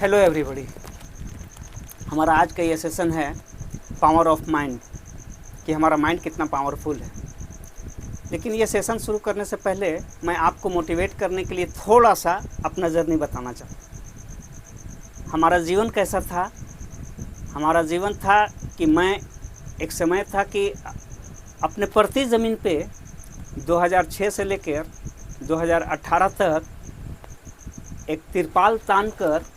Hello everybody. हमारा आज का ये सेशन है पावर ऑफ माइंड, कि हमारा माइंड कितना पावरफुल है। लेकिन ये सेशन शुरू करने से पहले मैं आपको मोटिवेट करने के लिए थोड़ा सा अपना जर्नी बताना चाहता हूँ। हमारा जीवन कैसा था? हमारा जीवन था कि मैं एक समय था कि अपने पड़ती ज़मीन पे 2006 से लेकर 2018 तक एक तिरपाल तान कर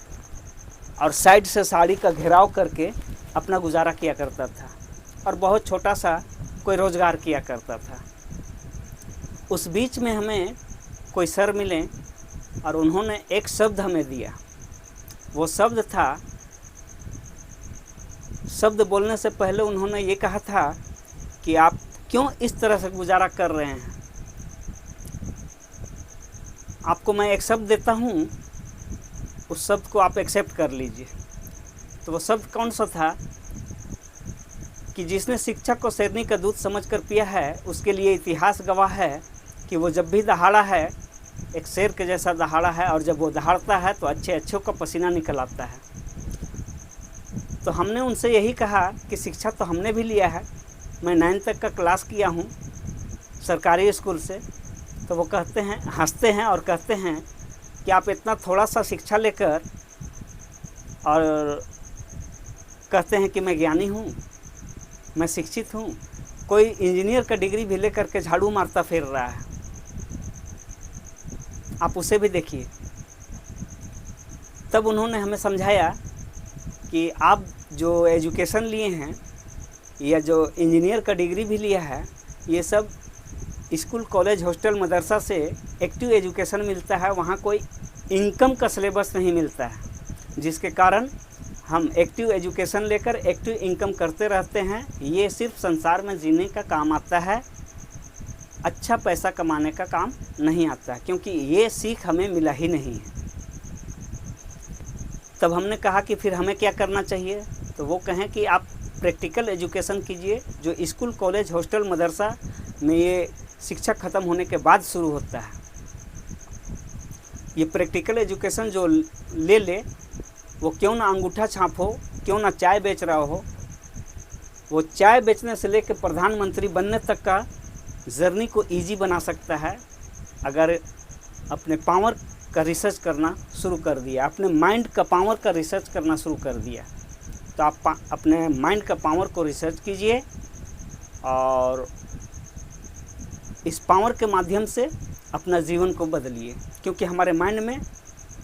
और साइड से साड़ी का घेराव करके अपना गुजारा किया करता था और बहुत छोटा सा कोई रोज़गार किया करता था। उस बीच में हमें कोई सर मिले और उन्होंने एक शब्द हमें दिया। वो शब्द था, शब्द बोलने से पहले उन्होंने ये कहा था कि आप क्यों इस तरह से गुजारा कर रहे हैं। आपको मैं एक शब्द देता हूँ, उस शब्द को आप एक्सेप्ट कर लीजिए। तो वो शब्द कौन सा था कि जिसने शिक्षा को शेरनी का दूध समझकर पिया है, उसके लिए इतिहास गवाह है कि वो जब भी दहाड़ा है एक शेर के जैसा दहाड़ा है, और जब वो दहाड़ता है तो अच्छे अच्छों का पसीना निकल आता है। तो हमने उनसे यही कहा कि शिक्षा तो हमने भी लिया है, मैं 9 तक का क्लास किया हूँ सरकारी स्कूल से। तो वो कहते हैं, हंसते हैं और कहते हैं कि आप इतना थोड़ा सा शिक्षा लेकर और कहते हैं कि मैं ज्ञानी हूँ, मैं शिक्षित हूँ। कोई इंजीनियर का डिग्री भी लेकर के झाड़ू मारता फिर रहा है, आप उसे भी देखिए। तब उन्होंने हमें समझाया कि आप जो एजुकेशन लिए हैं या जो इंजीनियर का डिग्री भी लिया है, ये सब स्कूल कॉलेज हॉस्टल मदरसा से एक्टिव एजुकेशन मिलता है, वहाँ कोई इनकम का सिलेबस नहीं मिलता है, जिसके कारण हम एक्टिव एजुकेशन लेकर एक्टिव इनकम करते रहते हैं। ये सिर्फ संसार में जीने का काम आता है, अच्छा पैसा कमाने का काम नहीं आता, क्योंकि ये सीख हमें मिला ही नहीं है। तब हमने कहा कि फिर हमें क्या करना चाहिए। तो वो कहें कि आप प्रैक्टिकल एजुकेशन कीजिए, जो स्कूल कॉलेज हॉस्टल मदरसा में ये शिक्षा ख़त्म होने के बाद शुरू होता है। ये प्रैक्टिकल एजुकेशन जो ले वो क्यों ना अंगूठा छाप हो, क्यों ना चाय बेच रहा हो, वो चाय बेचने से लेकर प्रधानमंत्री बनने तक का जर्नी को इजी बना सकता है अगर अपने पावर का रिसर्च करना शुरू कर दिया, अपने माइंड का पावर का रिसर्च करना शुरू कर दिया। तो आप अपने माइंड का पावर को रिसर्च कीजिए और इस पावर के माध्यम से अपना जीवन को बदलिए, क्योंकि हमारे माइंड में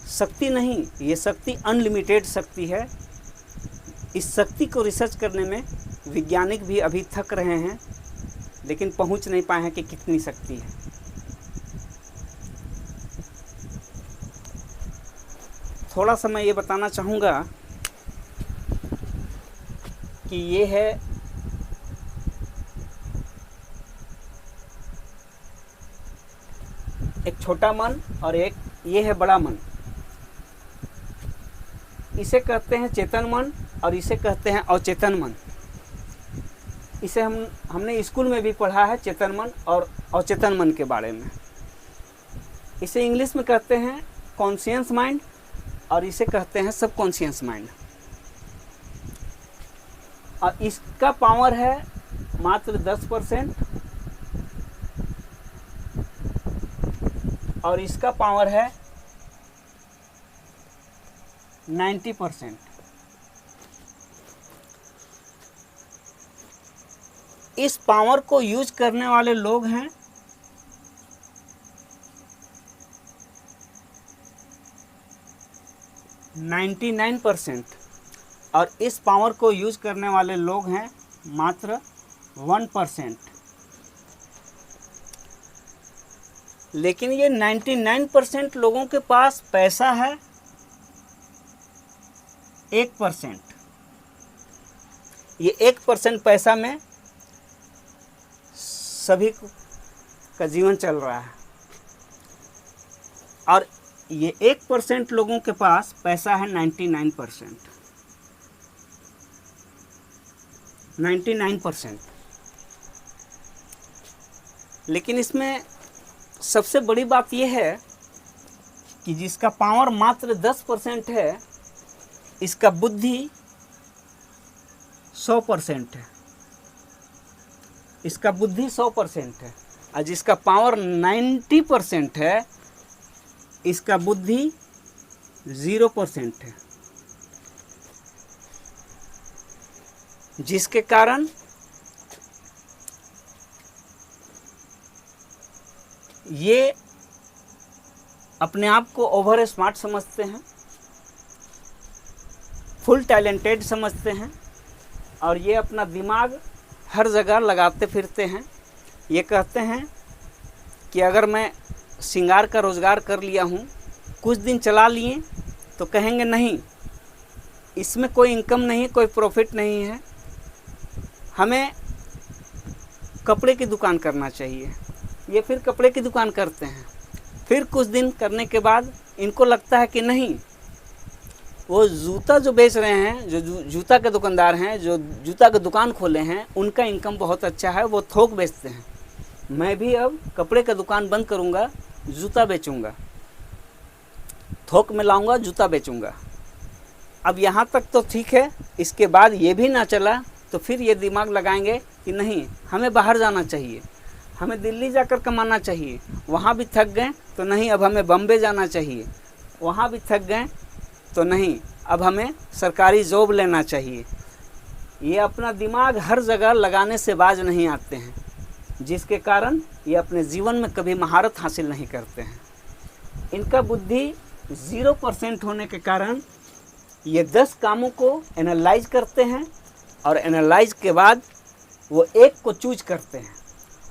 शक्ति नहीं, ये शक्ति अनलिमिटेड शक्ति है। इस शक्ति को रिसर्च करने में वैज्ञानिक भी अभी थक रहे हैं, लेकिन पहुंच नहीं पाए हैं कि कितनी शक्ति है। थोड़ा सा मैं ये बताना चाहूँगा कि ये है एक छोटा मन और एक ये है बड़ा मन। इसे कहते हैं चेतन मन और इसे कहते हैं अचेतन मन। इसे हमने स्कूल में भी पढ़ा है, चेतन मन और अचेतन मन के बारे में। इसे इंग्लिश में कहते हैं कॉन्शियस माइंड और इसे कहते हैं सबकॉन्शियस माइंड। और इसका पावर है मात्र 10% और इसका पावर है 90%। इस पावर को यूज करने वाले लोग हैं 99% और इस पावर को यूज करने वाले लोग हैं मात्र 1%। लेकिन ये 99% लोगों के पास पैसा है 1%। ये 1% पैसा में सभी का जीवन चल रहा है और ये 1% लोगों के पास पैसा है 99%। 99%। लेकिन इसमें सबसे बड़ी बात यह है कि जिसका पावर मात्र 10% है, इसका बुद्धि 100% है, इसका बुद्धि 100% है, और जिसका पावर 90% है, इसका बुद्धि 0% है, जिसके कारण ये अपने आप को ओवर स्मार्ट समझते हैं, फुल टैलेंटेड समझते हैं, और ये अपना दिमाग हर जगह लगाते फिरते हैं। ये कहते हैं कि अगर मैं श्रृंगार का रोज़गार कर लिया हूँ, कुछ दिन चला लिए, तो कहेंगे नहीं, इसमें कोई इनकम नहीं, कोई प्रॉफिट नहीं है, हमें कपड़े की दुकान करना चाहिए। ये फिर कपड़े की दुकान करते हैं। फिर कुछ दिन करने के बाद इनको लगता है कि नहीं, वो जूता जो बेच रहे हैं, जो जूता के दुकानदार हैं, जो जूता की दुकान खोले हैं, उनका इनकम बहुत अच्छा है, वो थोक बेचते हैं। मैं भी अब कपड़े का दुकान बंद करूँगा, जूता बेचूँगा, थोक में लाऊँगा, जूता बेचूँगा। अब यहाँ तक तो ठीक है। इसके बाद ये भी ना चला तो फिर ये दिमाग लगाएंगे कि नहीं, हमें बाहर जाना चाहिए, हमें दिल्ली जाकर कमाना चाहिए। वहाँ भी थक गए तो नहीं, अब हमें बम्बे जाना चाहिए। वहाँ भी थक गए तो नहीं, अब हमें सरकारी जॉब लेना चाहिए। ये अपना दिमाग हर जगह लगाने से बाज नहीं आते हैं, जिसके कारण ये अपने जीवन में कभी महारत हासिल नहीं करते हैं। इनका बुद्धि 0% होने के कारण ये 10 कामों को एनालाइज करते हैं, और एनालाइज के बाद वो एक को चूज करते हैं,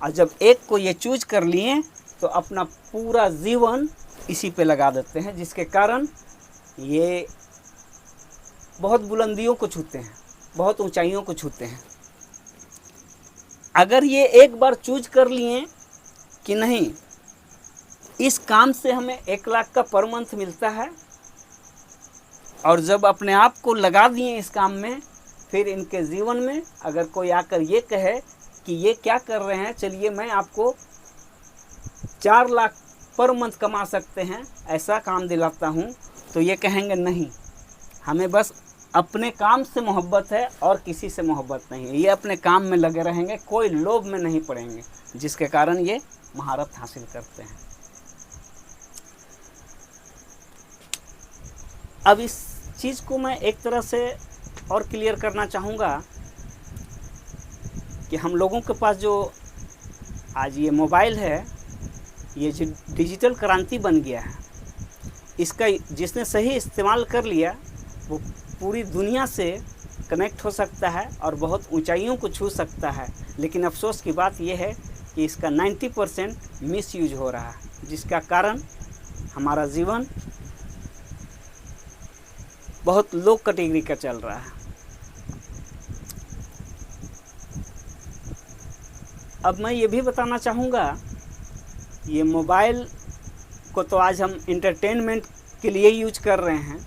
और जब एक को ये चूज कर लिए तो अपना पूरा जीवन इसी पे लगा देते हैं, जिसके कारण ये बहुत बुलंदियों को छूते हैं, बहुत ऊंचाइयों को छूते हैं। अगर ये एक बार चूज कर लिए कि नहीं, इस काम से हमें 1 लाख का पर मंथ मिलता है, और जब अपने आप को लगा दिए इस काम में, फिर इनके जीवन में अगर कोई आकर ये कहे कि ये क्या कर रहे हैं, चलिए मैं आपको 4 लाख पर मंथ कमा सकते हैं, ऐसा काम दिलाता हूँ, तो ये कहेंगे नहीं, हमें बस अपने काम से मोहब्बत है और किसी से मोहब्बत नहीं है। ये अपने काम में लगे रहेंगे, कोई लोभ में नहीं पड़ेंगे, जिसके कारण ये महारत हासिल करते हैं। अब इस चीज़ को मैं एक तरह से और क्लियर करना चाहूँगा कि हम लोगों के पास जो आज ये मोबाइल है, ये जो डिजिटल क्रांति बन गया है, इसका जिसने सही इस्तेमाल कर लिया वो पूरी दुनिया से कनेक्ट हो सकता है और बहुत ऊंचाइयों को छू सकता है। लेकिन अफसोस की बात यह है कि इसका 90% मिसयूज हो रहा है, जिसका कारण हमारा जीवन बहुत लो कैटेगरी का चल रहा है। अब मैं ये भी बताना चाहूँगा, ये मोबाइल को तो आज हम इंटरटेनमेंट के लिए यूज कर रहे हैं,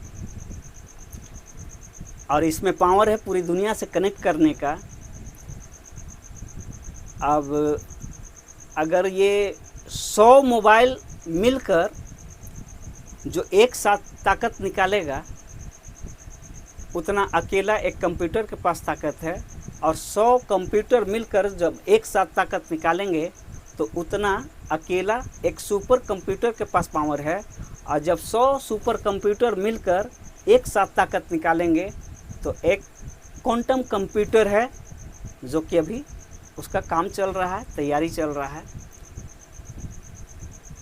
और इसमें पावर है पूरी दुनिया से कनेक्ट करने का। अब अगर ये 100 मोबाइल मिलकर जो एक साथ ताकत निकालेगा, उतना अकेला एक कंप्यूटर के पास ताकत है, और 100 कंप्यूटर मिलकर जब एक साथ ताकत निकालेंगे तो उतना अकेला एक सुपर कंप्यूटर के पास पावर है। और जब 100 सुपर कंप्यूटर मिलकर एक साथ ताकत निकालेंगे तो एक क्वांटम कंप्यूटर है, जो कि अभी उसका काम चल रहा है, तैयारी चल रहा है।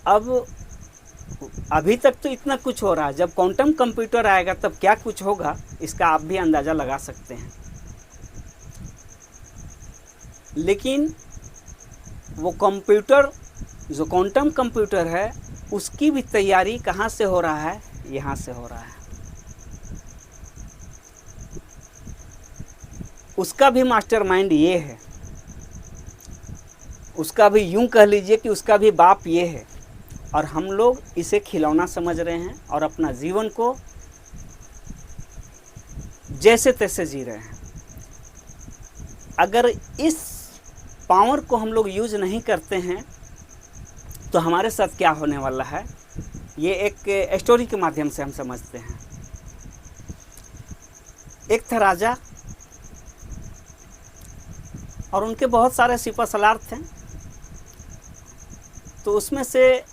अब अभी तक तो इतना कुछ हो रहा है, जब क्वांटम कंप्यूटर आएगा तब क्या कुछ होगा, इसका आप भी अंदाज़ा लगा सकते हैं। लेकिन वो कंप्यूटर, जो क्वांटम कंप्यूटर है, उसकी भी तैयारी कहाँ से हो रहा है? यहाँ से हो रहा है। उसका भी मास्टरमाइंड ये है, उसका भी यूं कह लीजिए कि उसका भी बाप ये है, और हम लोग इसे खिलौना समझ रहे हैं और अपना जीवन को जैसे तैसे जी रहे हैं। अगर इस पावर को हम लोग यूज नहीं करते हैं तो हमारे साथ क्या होने वाला है, ये एक स्टोरी के माध्यम से हम समझते हैं। एक था राजा और उनके बहुत सारे सिपह सलार थे। तो उसमें से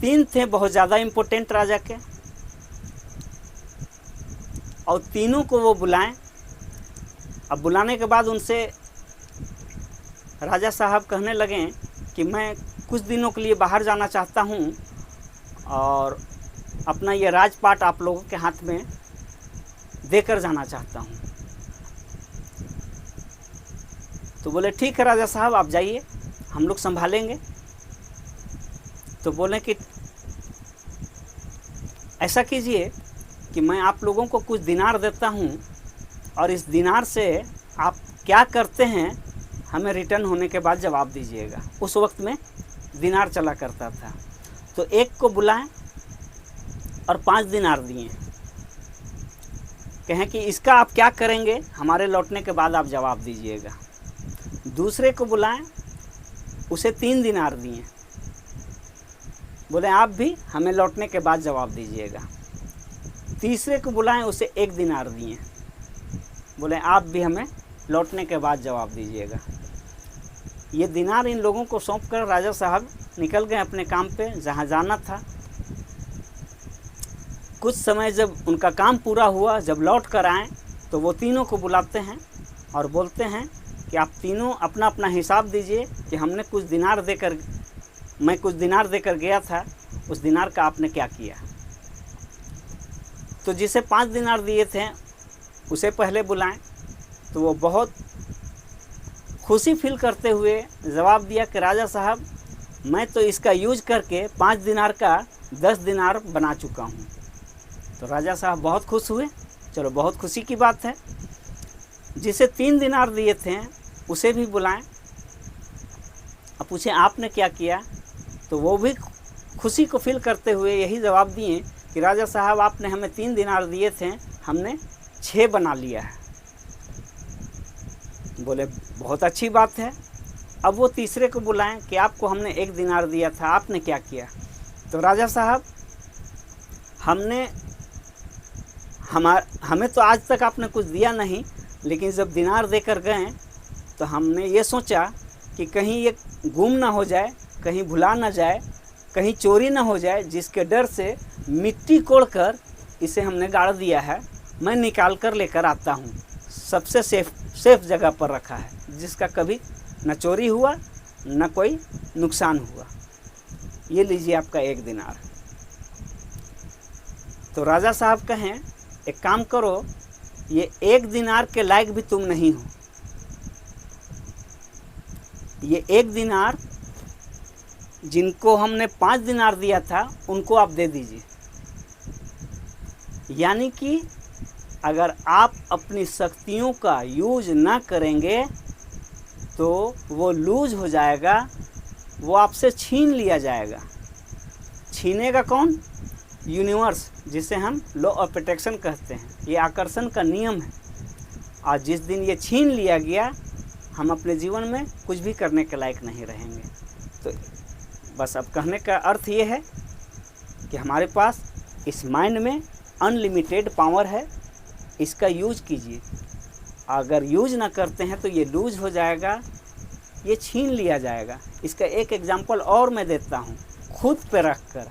3 थे बहुत ज़्यादा इम्पोर्टेंट राजा के, और तीनों को वो बुलाएं। अब बुलाने के बाद उनसे राजा साहब कहने लगे कि मैं कुछ दिनों के लिए बाहर जाना चाहता हूँ और अपना ये राजपाट आप लोगों के हाथ में देकर जाना चाहता हूँ। तो बोले ठीक है राजा साहब, आप जाइए, हम लोग संभालेंगे। तो बोले कि ऐसा कीजिए कि मैं आप लोगों को कुछ दिनार देता हूँ और इस दिनार से आप क्या करते हैं हमें रिटर्न होने के बाद जवाब दीजिएगा। उस वक्त में दिनार चला करता था। तो एक को बुलाएं और 5 दिनार दिए, कहें कि इसका आप क्या करेंगे हमारे लौटने के बाद आप जवाब दीजिएगा। दूसरे को बुलाएं, उसे 3 दिनार दिए, बोले आप भी हमें लौटने के बाद जवाब दीजिएगा। तीसरे को बुलाएं, उसे 1 दिनार दिए, बोले आप भी हमें लौटने के बाद जवाब दीजिएगा। ये दिनार इन लोगों को सौंप कर राजा साहब निकल गए अपने काम पे जहाँ जाना था। कुछ समय जब उनका काम पूरा हुआ, जब लौट कर आए तो वो तीनों को बुलाते हैं और बोलते हैं कि आप तीनों अपना अपना हिसाब दीजिए कि हमने कुछ दिनार देकर, मैं कुछ दिनार देकर गया था, उस दिनार का आपने क्या किया। तो जिसे 5 दिनार दिए थे उसे पहले बुलाएं। तो वो बहुत खुशी फील करते हुए जवाब दिया कि राजा साहब मैं तो इसका यूज करके 5 दिनार का 10 दिनार बना चुका हूँ। तो राजा साहब बहुत खुश हुए। चलो बहुत खुशी की बात है। जिसे 3 दिनार दिए थे उसे भी बुलाएं, अब पूछे आपने क्या किया। तो वो भी खुशी को फील करते हुए यही जवाब दिए कि राजा साहब आपने हमें 3 दिनार दिए थे, हमने 6 बना लिया है। बोले बहुत अच्छी बात है। अब वो तीसरे को बुलाएं कि आपको हमने 1 दिनार दिया था, आपने क्या किया। तो राजा साहब हमें तो आज तक आपने कुछ दिया नहीं, लेकिन जब दिनार देकर गए तो हमने ये सोचा कि कहीं ये गुम ना हो जाए, कहीं भुला ना जाए, कहीं चोरी ना हो जाए, जिसके डर से मिट्टी कोड़कर इसे हमने गाड़ दिया है। मैं निकाल कर लेकर आता हूँ, सबसे सेफ जगह पर रखा है, जिसका कभी न चोरी हुआ न कोई नुकसान हुआ। ये लीजिए आपका 1 दिनार। तो राजा साहब कहें एक काम करो, ये 1 दिनार के लायक भी तुम नहीं हो, ये 1 दिनार जिनको हमने 5 दिनार दिया था उनको आप दे दीजिए। यानी कि अगर आप अपनी शक्तियों का यूज ना करेंगे तो वो लूज हो जाएगा, वो आपसे छीन लिया जाएगा। छीनेगा कौन? यूनिवर्स, जिसे हम लॉ ऑफ अट्रैक्शन कहते हैं। ये आकर्षण का नियम है। और जिस दिन ये छीन लिया गया, हम अपने जीवन में कुछ भी करने के लायक नहीं रहेंगे। तो बस अब कहने का अर्थ ये है कि हमारे पास इस माइंड में अनलिमिटेड पावर है, इसका यूज कीजिए। अगर यूज ना करते हैं तो ये लूज हो जाएगा, ये छीन लिया जाएगा। इसका एक एग्जांपल और मैं देता हूँ खुद पे रख कर,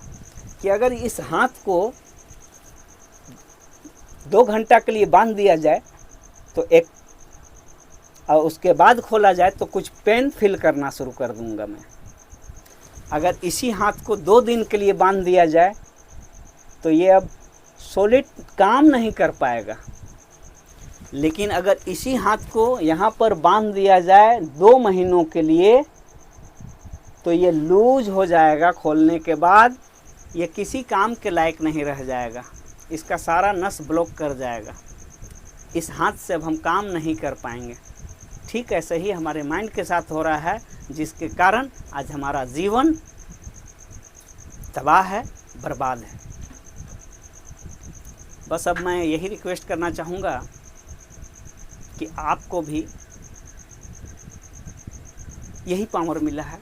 कि अगर इस हाथ को 2 घंटा के लिए बांध दिया जाए तो और उसके बाद खोला जाए तो कुछ पेन फील करना शुरू कर दूंगा मैं। अगर इसी हाथ को 2 दिन के लिए बांध दिया जाए तो ये अब सॉलिड काम नहीं कर पाएगा। लेकिन अगर इसी हाथ को यहाँ पर बांध दिया जाए 2 महीनों के लिए तो ये लूज हो जाएगा। खोलने के बाद ये किसी काम के लायक नहीं रह जाएगा, इसका सारा नस ब्लॉक कर जाएगा। इस हाथ से अब हम काम नहीं कर पाएंगे। ठीक ऐसे ही हमारे माइंड के साथ हो रहा है, जिसके कारण आज हमारा जीवन तबाह है, बर्बाद है। बस अब मैं यही रिक्वेस्ट करना चाहूँगा कि आपको भी यही पावर मिला है,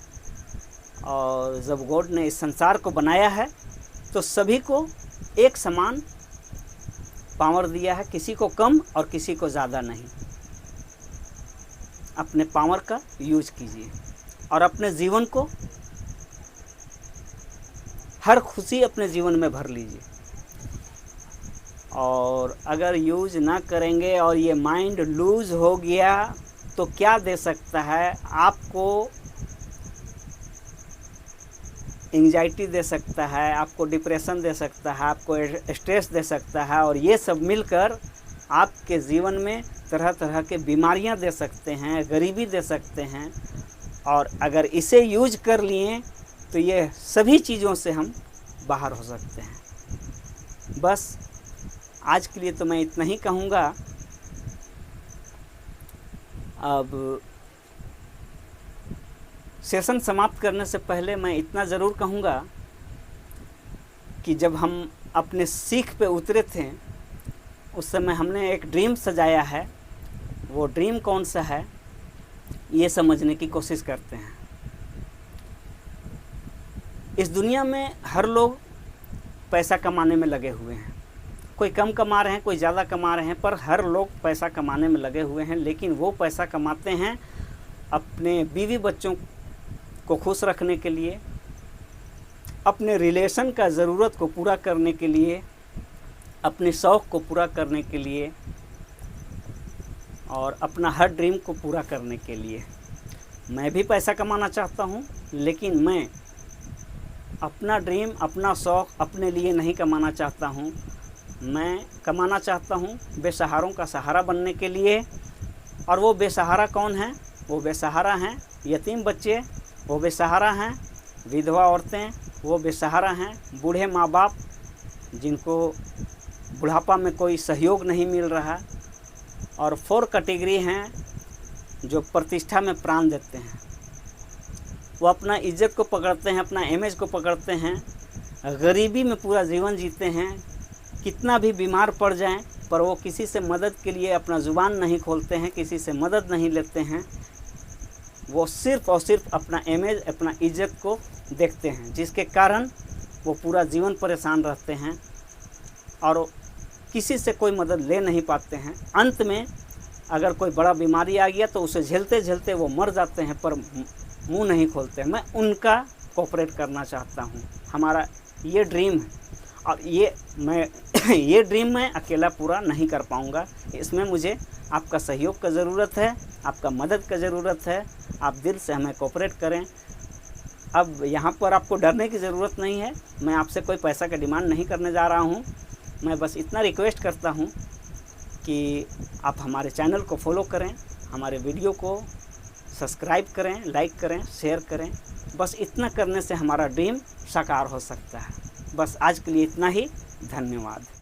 और जब गॉड ने इस संसार को बनाया है तो सभी को एक समान पावर दिया है, किसी को कम और किसी को ज़्यादा नहीं। अपने पावर का यूज कीजिए और अपने जीवन को, हर खुशी अपने जीवन में भर लीजिए। और अगर यूज ना करेंगे और ये माइंड लूज हो गया तो क्या दे सकता है आपको? एंजाइटी दे सकता है, आपको डिप्रेशन दे सकता है, आपको स्ट्रेस दे सकता है, और ये सब मिलकर आपके जीवन में तरह तरह के बीमारियां दे सकते हैं, गरीबी दे सकते हैं। और अगर इसे यूज कर लिए तो ये सभी चीज़ों से हम बाहर हो सकते हैं। बस आज के लिए तो मैं इतना ही कहूँगा। अब सेशन समाप्त करने से पहले मैं इतना ज़रूर कहूँगा कि जब हम अपने सीख पे उतरे थे उस समय हमने एक ड्रीम सजाया है। वो ड्रीम कौन सा है ये समझने की कोशिश करते हैं। इस दुनिया में हर लोग पैसा कमाने में लगे हुए हैं। कोई कम कमा रहे हैं, कोई ज़्यादा कमा रहे हैं, पर हर लोग पैसा कमाने में लगे हुए हैं। लेकिन वो पैसा कमाते हैं अपने बीवी बच्चों को खुश रखने के लिए, अपने रिलेशन का ज़रूरत को पूरा करने के लिए, अपने शौक़ को पूरा करने के लिए और अपना हर ड्रीम को पूरा करने के लिए। मैं भी पैसा कमाना चाहता हूँ, लेकिन मैं अपना ड्रीम, अपना शौक़ अपने लिए नहीं कमाना चाहता हूँ। मैं कमाना चाहता हूँ बेसहारों का सहारा बनने के लिए। और वो बेसहारा कौन है? वो बेसहारा हैं यतीम बच्चे, वो बेसहारा हैं विधवा औरतें, वो बेसहारा हैं बूढ़े माँ बाप जिनको बुढ़ापा में कोई सहयोग नहीं मिल रहा। और 4 कैटेगरी हैं जो प्रतिष्ठा में प्राण देते हैं। वो अपना इज्जत को पकड़ते हैं, अपना इमेज को पकड़ते हैं, गरीबी में पूरा जीवन जीते हैं। कितना भी बीमार पड़ जाएं पर वो किसी से मदद के लिए अपना ज़ुबान नहीं खोलते हैं, किसी से मदद नहीं लेते हैं। वो सिर्फ़ और सिर्फ अपना इमेज, अपना इज्जत को देखते हैं, जिसके कारण वो पूरा जीवन परेशान रहते हैं और किसी से कोई मदद ले नहीं पाते हैं। अंत में अगर कोई बड़ा बीमारी आ गया तो उसे झेलते झेलते वो मर जाते हैं, पर मुंह नहीं खोलते। मैं उनका कोऑपरेट करना चाहता हूँ। हमारा ये ड्रीम है और ये ड्रीम मैं अकेला पूरा नहीं कर पाऊँगा। इसमें मुझे आपका सहयोग का ज़रूरत है, आपका मदद का ज़रूरत है। आप दिल से हमें कोऑपरेट करें। अब यहाँ पर आपको डरने की ज़रूरत नहीं है। मैं आपसे कोई पैसा का डिमांड नहीं करने जा रहा हूँ। मैं बस इतना रिक्वेस्ट करता हूँ कि आप हमारे चैनल को फॉलो करें, हमारे वीडियो को सब्सक्राइब करें, लाइक करें, शेयर करें। बस इतना करने से हमारा ड्रीम साकार हो सकता है। बस आज के लिए इतना ही। धन्यवाद।